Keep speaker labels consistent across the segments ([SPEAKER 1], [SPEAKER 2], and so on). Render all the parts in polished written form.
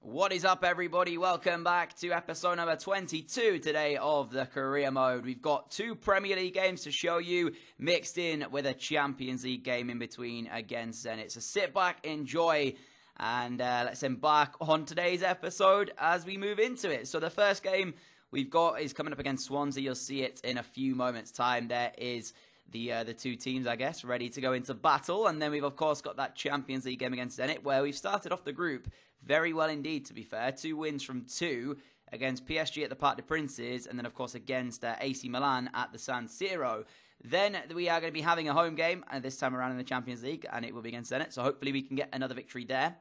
[SPEAKER 1] What is up, everybody? Welcome back to episode number 22 today of the Career Mode. We've got two Premier League games to show you, mixed in with a Champions League game in between against Zenit. So sit back, enjoy, and let's embark on today's episode as we move into it. So the first game we've got is coming up against Swansea. You'll see it in a few moments' time. There is the two teams, I guess, ready to go into battle. And then we've, of course, got that Champions League game against Zenit, where we've started off the group very well indeed, to be fair. 2 wins from 2 against PSG at the Parc des Princes, and then, of course, against AC Milan at the San Siro. Then we are going to be having a home game, this time around in the Champions League, and it will be against Zenit, so hopefully we can get another victory there.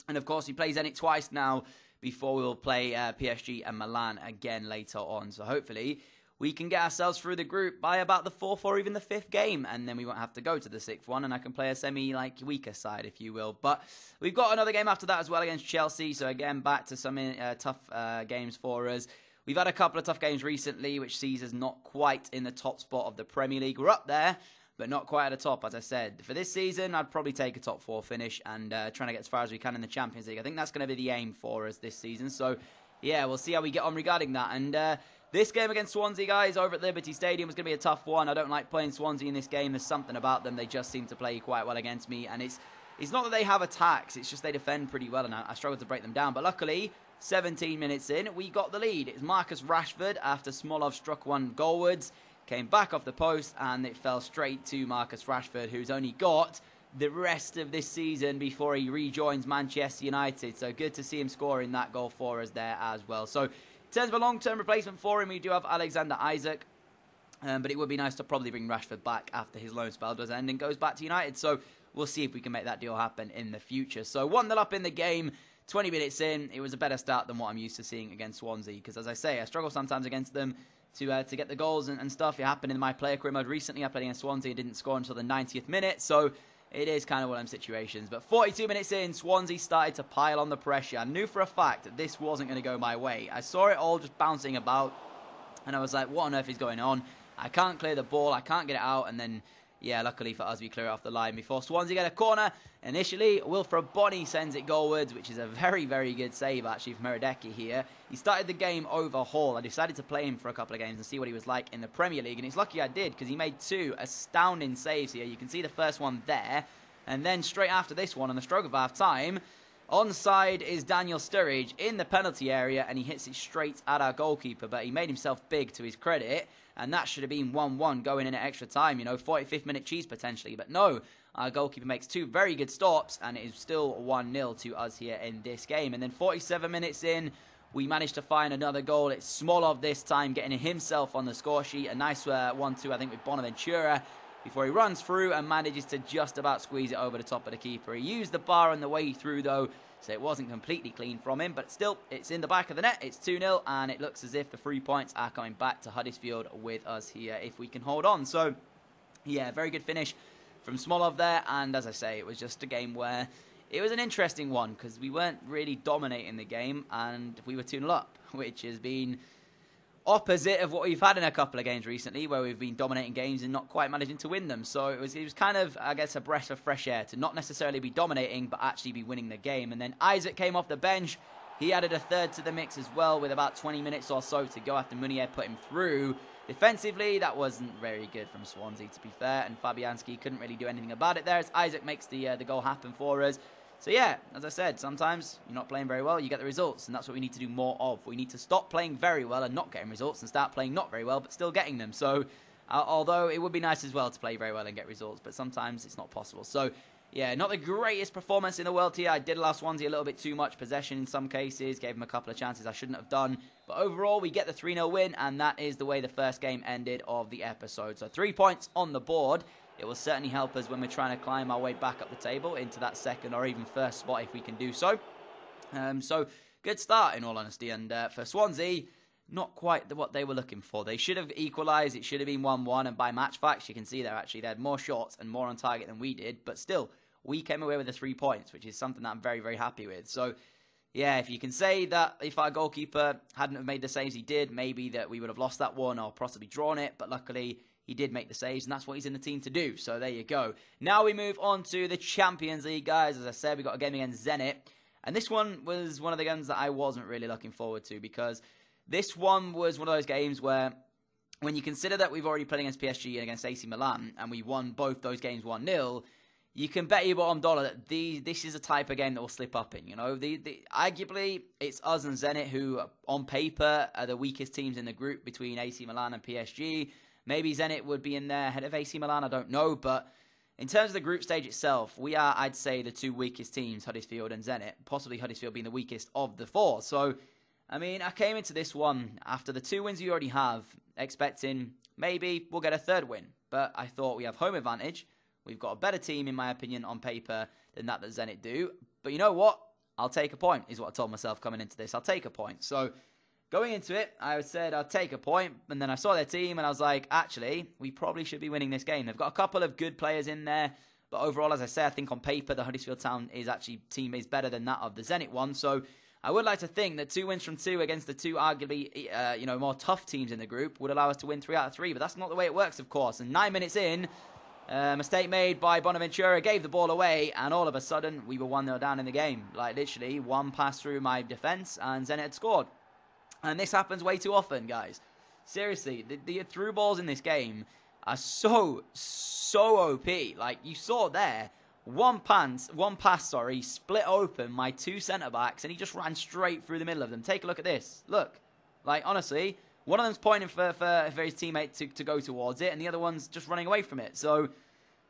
[SPEAKER 1] And, of course, we play Zenit twice now before we will play PSG and Milan again later on. So hopefully we can get ourselves through the group by about the 4th or even the 5th game, and then we won't have to go to the 6th one, and I can play a weaker side, if you will. But we've got another game after that as well against Chelsea, so again, back to some tough games for us. We've had a couple of tough games recently, which sees us not quite in the top spot of the Premier League. We're up there, but not quite at the top, as I said. For this season, I'd probably take a top 4 finish and trying to get as far as we can in the Champions League. I think that's going to be the aim for us this season, so yeah, we'll see how we get on regarding that. And this game against Swansea, guys, over at Liberty Stadium is going to be a tough one. I don't like playing Swansea in this game. There's something about them. They just seem to play quite well against me. And it's not that they have attacks. It's just they defend pretty well, and I struggle to break them down. But luckily, 17 minutes in, we got the lead. It's Marcus Rashford after Smolov struck one goalwards. Came back off the post, and it fell straight to Marcus Rashford, who's only got the rest of this season before he rejoins Manchester United. So good to see him scoring that goal for us there as well. So in terms of a long-term replacement for him, we do have Alexander Isak, but it would be nice to probably bring Rashford back after his loan spell does end and goes back to United. So we'll see if we can make that deal happen in the future. So 1-0 up in the game, 20 minutes in. It was a better start than what I'm used to seeing against Swansea, because as I say, I struggle sometimes against them to get the goals and stuff. It happened in my player career mode recently. I played against Swansea and didn't score until the 90th minute, so it is kind of one of them situations. But 42 minutes in, Swansea started to pile on the pressure. I knew for a fact that this wasn't going to go my way. I saw it all just bouncing about, and I was like, what on earth is going on? I can't clear the ball, I can't get it out, and then, yeah, luckily for us, we clear it off the line before Swansea get a corner. Initially, Wilfred Bonney sends it goalwards, which is a very, very good save, actually, from Meredeki here. He started the game over Hall. I decided to play him for a couple of games and see what he was like in the Premier League, and it's lucky I did, because he made 2 astounding saves here. You can see the first one there, and then straight after this one, on the stroke of half-time, onside is Daniel Sturridge in the penalty area, and he hits it straight at our goalkeeper, but he made himself big to his credit, and that should have been 1-1 going in at extra time, 45th minute cheese potentially, but no. Our goalkeeper makes 2 very good stops, and it is still 1-0 to us here in this game. And then 47 minutes in, we managed to find another goal. It's Smolov this time, getting himself on the score sheet. A nice 1-2, I think, with Bonaventura, before he runs through and manages to just about squeeze it over the top of the keeper. He used the bar on the way through, though, so it wasn't completely clean from him. But still, it's in the back of the net. It's 2-0, and it looks as if the 3 points are coming back to Huddersfield with us here if we can hold on. So, yeah, very good finish from Smolov there, and as I say, it was just a game where it was an interesting one, because we weren't really dominating the game, and we were 2-0 up, which has been opposite of what we've had in a couple of games recently, where we've been dominating games and not quite managing to win them. So it was kind of, I guess, a breath of fresh air to not necessarily be dominating, but actually be winning the game. And then Isak came off the bench. He added a third to the mix as well, with about 20 minutes or so to go after Munier put him through. Defensively, that wasn't very good from Swansea, to be fair, and Fabianski couldn't really do anything about it there, as Isak makes the goal happen for us. So yeah, as I said, sometimes you're not playing very well, you get the results, and that's what we need to do more of. We need to stop playing very well and not getting results, and start playing not very well but still getting them. So, although it would be nice as well to play very well and get results, but sometimes it's not possible. So, yeah, not the greatest performance in the world here. I did allow Swansea a little bit too much possession in some cases, gave them a couple of chances I shouldn't have done. But overall, we get the 3-0 win, and that is the way the first game ended of the episode. So 3 points on the board. It will certainly help us when we're trying to climb our way back up the table into that second or even first spot if we can do so. So good start, in all honesty. And for Swansea, not quite what they were looking for. They should have equalised. It should have been 1-1. And by match facts, you can see there actually they had more shots and more on target than we did. But still, we came away with the 3 points, which is something that I'm very, very happy with. So, yeah, if you can say that if our goalkeeper hadn't have made the saves he did, maybe that we would have lost that one or possibly drawn it. But luckily, he did make the saves, and that's what he's in the team to do. So there you go. Now we move on to the Champions League, guys. As I said, we've got a game against Zenit. And this one was one of the games that I wasn't really looking forward to, because this one was one of those games where, when you consider that we've already played against PSG and against AC Milan, and we won both those games 1-0, you can bet your bottom dollar that this is a type of game that will slip up in. You know, arguably, it's us and Zenit who, on paper, are the weakest teams in the group between AC Milan and PSG. Maybe Zenit would be in there ahead of AC Milan, I don't know. But in terms of the group stage itself, we are, I'd say, the two weakest teams, Huddersfield and Zenit. Possibly Huddersfield being the weakest of the four. So, I mean, I came into this one after the 2 wins we already have, expecting maybe we'll get a third win. But I thought we have home advantage. We've got a better team, in my opinion, on paper than that Zenit do. But you know what? I'll take a point, is what I told myself coming into this. I'll take a point. So, going into it, I said I'll take a point. And then I saw their team, and I was like, actually, we probably should be winning this game. They've got a couple of good players in there. But overall, as I say, I think on paper, the Huddersfield Town team is better than that of the Zenit one. So, I would like to think that 2 wins from 2 against the two arguably, more tough teams in the group would allow us to win 3 out of 3. But that's not the way it works, of course. And 9 minutes in, mistake made by Bonaventura, gave the ball away, and all of a sudden, we were 1-0 down in the game. Like, literally, one pass through my defence, and Zenit had scored. And this happens way too often, guys. Seriously, the through balls in this game are so OP. Like, you saw there, one pass, split open my 2 centre-backs, and he just ran straight through the middle of them. Take a look at this. Look. Like, honestly, one of them's pointing for his teammate to go towards it, and the other one's just running away from it. So,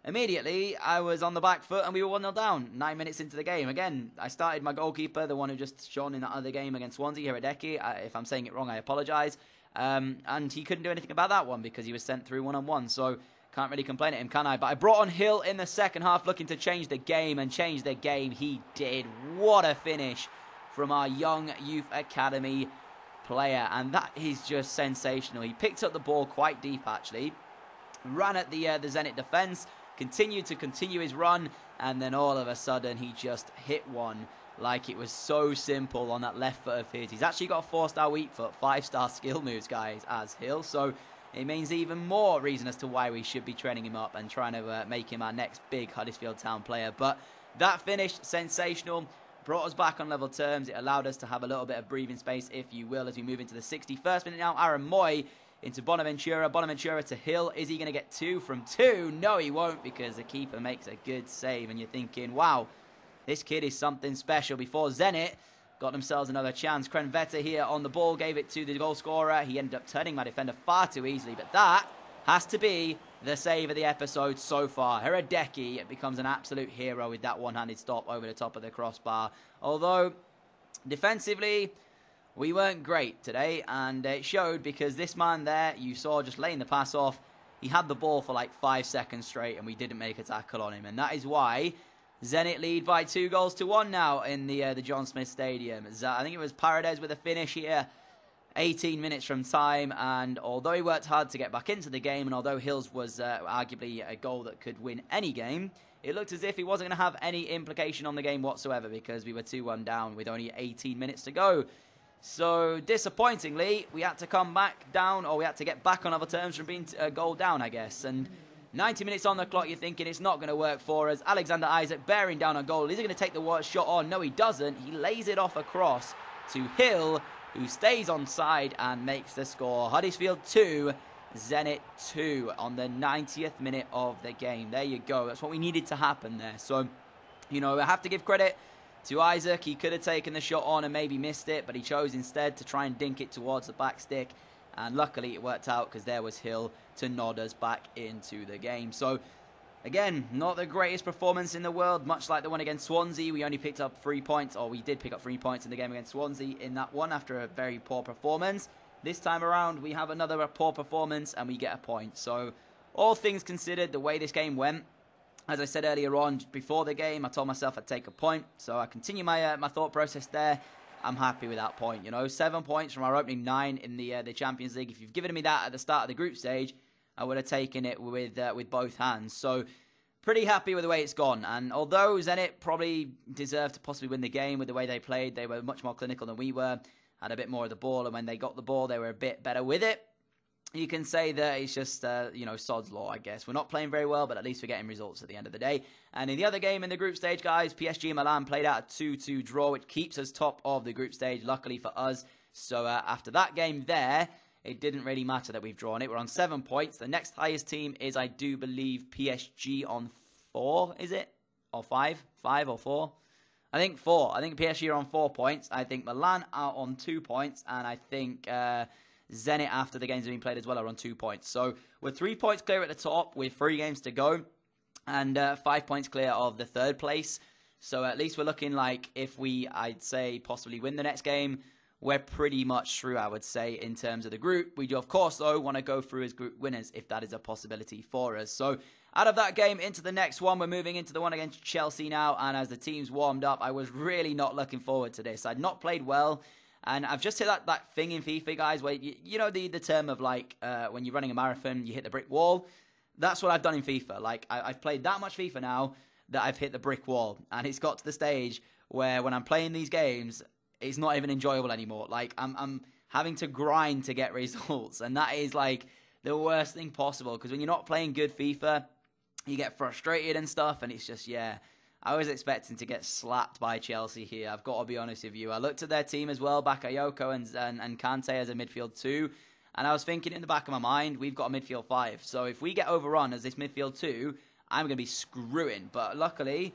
[SPEAKER 1] immediately, I was on the back foot, and we were 1-0 down 9 minutes into the game. Again, I started my goalkeeper, the one who just shone in that other game against Swansea, Hiradeki. If I'm saying it wrong, I apologise. And he couldn't do anything about that one because he was sent through one-on-one. So, can't really complain at him, can I? But I brought on Hill in the second half, looking to change the game, and change the game he did. What a finish from our young youth academy player, and that is just sensational. He picked up the ball quite deep, actually, ran at the Zenit defence, continued his run, and then all of a sudden he just hit one like it was so simple on that left foot of his. He's actually got a 4-star weak foot, 5-star skill moves, guys, as Hill, so it means even more reason as to why we should be training him up and trying to make him our next big Huddersfield Town player. But that finish, sensational, brought us back on level terms. It allowed us to have a little bit of breathing space, if you will, as we move into the 61st minute now. Aaron Moy into Bonaventura. Bonaventura to Hill. Is he going to get 2 from 2? No, he won't, because the keeper makes a good save. And you're thinking, wow, this kid is something special. Before Zenit got themselves another chance. Krenveta here on the ball, gave it to the goal scorer. He ended up turning my defender far too easily, but that has to be the save of the episode so far. Hiradeki becomes an absolute hero with that one-handed stop over the top of the crossbar. Although, defensively, we weren't great today, and it showed because this man there, you saw just laying the pass off, he had the ball for like 5 seconds straight, and we didn't make a tackle on him, and that is why Zenit lead by 2-1 now in the John Smith Stadium. I think it was Paredes with a finish here, 18 minutes from time, and although he worked hard to get back into the game, and although Hills was arguably a goal that could win any game, it looked as if he wasn't going to have any implication on the game whatsoever, because we were 2-1 down with only 18 minutes to go. So, disappointingly, we had to come back down, or we had to get back on other terms from being a goal down, I guess, and 90 minutes on the clock, you're thinking it's not going to work for us. Alexander Isaac bearing down on goal. Is he going to take the shot on? No, he doesn't. He lays it off across to Hill, who stays on side and makes the score. Huddersfield 2, Zenit 2 on the 90th minute of the game. There you go. That's what we needed to happen there. So, you know, I have to give credit to Isaac. He could have taken the shot on and maybe missed it, but he chose instead to try and dink it towards the back stick. And luckily it worked out because there was Hill to nod us back into the game. So, again, not the greatest performance in the world. Much like the one against Swansea, we only picked up 3 points, or we did pick up 3 points in the game against Swansea in that one after a very poor performance. This time around, we have another poor performance and we get a point. So, all things considered, the way this game went, as I said earlier on, before the game, I told myself I'd take a point. So, I continue my thought process there. I'm happy with that point, you know. 7 points from our opening 9 in the Champions League. If you've given me that at the start of the group stage, I would have taken it with both hands. So, pretty happy with the way it's gone. And although Zenit probably deserved to possibly win the game with the way they played, they were much more clinical than we were, had a bit more of the ball, and when they got the ball, they were a bit better with it. you can say that it's just, you know, sod's law, I guess. We're not playing very well, but at least we're getting results at the end of the day. And in the other game in the group stage, guys, PSG and Milan played out a 2-2 draw, which keeps us top of the group stage, luckily for us. So after that game there, it didn't really matter that we've drawn it. We're on 7 points. The next highest team is, I do believe, PSG on 4, is it? Or 5? 5 or 4? I think 4. I think PSG are on 4 points. I think Milan are on 2 points. And I think Zenit, after the games have been played as well, are on 2 points. So we're 3 points clear at the top with 3 games to go. And 5 points clear of the 3rd place. So at least we're looking like if we, I'd say, possibly win the next game, we're pretty much through, I would say, in terms of the group. We do, of course, though, want to go through as group winners if that is a possibility for us. So out of that game into the next one, we're moving into the one against Chelsea now. And as the team's warmed up, I was really not looking forward to this. I'd not played well. And I've just hit that thing in FIFA, guys, where, you know the term of, like, when you're running a marathon, you hit the brick wall. That's what I've done in FIFA. Like, I've played that much FIFA now that I've hit the brick wall. And it's got to the stage where when I'm playing these games, it's not even enjoyable anymore. Like, I'm having to grind to get results. And that is, like, the worst thing possible. Because when you're not playing good FIFA, you get frustrated and stuff. And it's just, yeah, I was expecting to get slapped by Chelsea here. I've got to be honest with you. I looked at their team as well, Bakayoko and Kante as a midfield 2. And I was thinking in the back of my mind, we've got a midfield 5. So if we get overrun as this midfield 2, I'm going to be screwing. But luckily,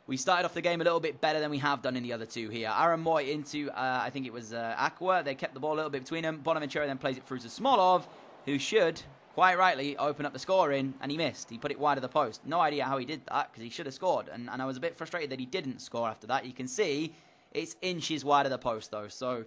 [SPEAKER 1] we started off the game a little bit better than we have done in the other 2 here. Aaron Moy into, I think it was Aqua. They kept the ball a little bit between them. Bonaventura then plays it through to Smolov, who should, quite rightly, open up the scoring. And he missed. He put it wide of the post. No idea how he did that, because he should have scored. And I was a bit frustrated that he didn't score after that. You can see it's inches wide of the post, though. So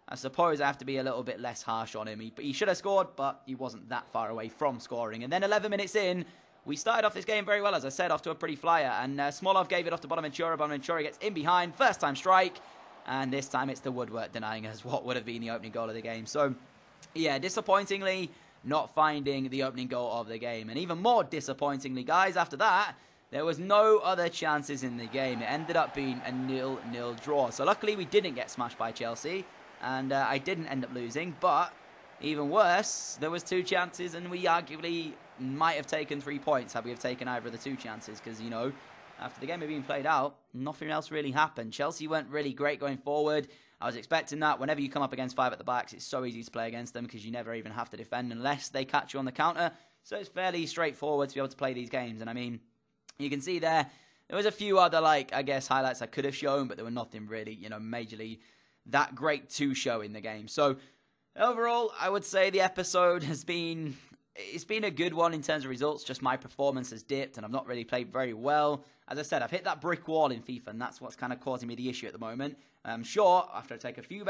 [SPEAKER 1] I suppose I have to be a little bit less harsh on him. He should have scored, but he wasn't that far away from scoring. And then 11 minutes in, we started off this game very well, as I said, off to a pretty flyer. And Smolov gave it off to Bonaventura. Bonaventura gets in behind. First time strike. And this time it's the woodwork denying us what would have been the opening goal of the game. So, yeah, disappointingly, not finding the opening goal of the game. And even more disappointingly, guys, after that, there was no other chances in the game. It ended up being a 0-0 draw. So luckily, we didn't get smashed by Chelsea. And I didn't end up losing. But even worse, there was 2 chances, and we arguably might have taken 3 points had we have taken either of the 2 chances. Because, you know, after the game had been played out, nothing else really happened. Chelsea weren't really great going forward. I was expecting that. Whenever you come up against 5 at the backs, it's so easy to play against them because you never even have to defend unless they catch you on the counter. So it's fairly straightforward to be able to play these games. And I mean, you can see there was a few other, like, I guess, highlights I could have shown, but there were nothing really, you know, majorly that great to show in the game. So overall, I would say the episode has been, it's been a good one in terms of results. Just my performance has dipped and I've not really played very well. As I said, I've hit that brick wall in FIFA, and that's what's kind of causing me the issue at the moment. I'm sure after I take a few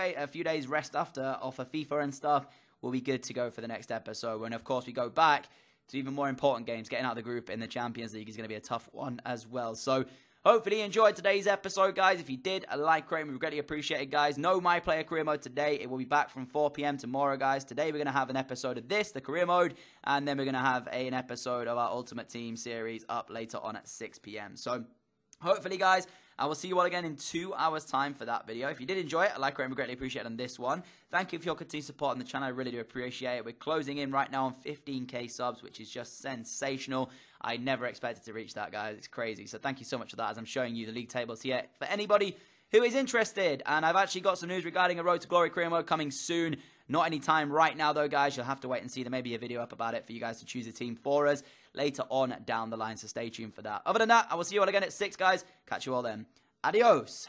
[SPEAKER 1] days rest off of FIFA and stuff, we'll be good to go for the next episode. And of course, we go back to even more important games. Getting out of the group in the Champions League is going to be a tough one as well. So hopefully you enjoyed today's episode, guys. If you did, a like, rating, we greatly appreciate it, guys. No My Player Career Mode today. It will be back from 4 p.m. tomorrow, guys. Today we're going to have an episode of this, the Career Mode, and then we're going to have an episode of our Ultimate Team series up later on at 6 p.m. So hopefully, guys, I will see you all again in 2 hours' time for that video. If you did enjoy it, a like, rating, we greatly appreciate it on this one. Thank you for your continued support on the channel. I really do appreciate it. We're closing in right now on 15k subs, which is just sensational. I never expected to reach that, guys. It's crazy. So thank you so much for that, as I'm showing you the league tables here for anybody who is interested. And I've actually got some news regarding a Road to Glory Career Mode coming soon. Not any time right now, though, guys. You'll have to wait and see. There may be a video up about it for you guys to choose a team for us later on down the line. So stay tuned for that. Other than that, I will see you all again at 6, guys. Catch you all then. Adios.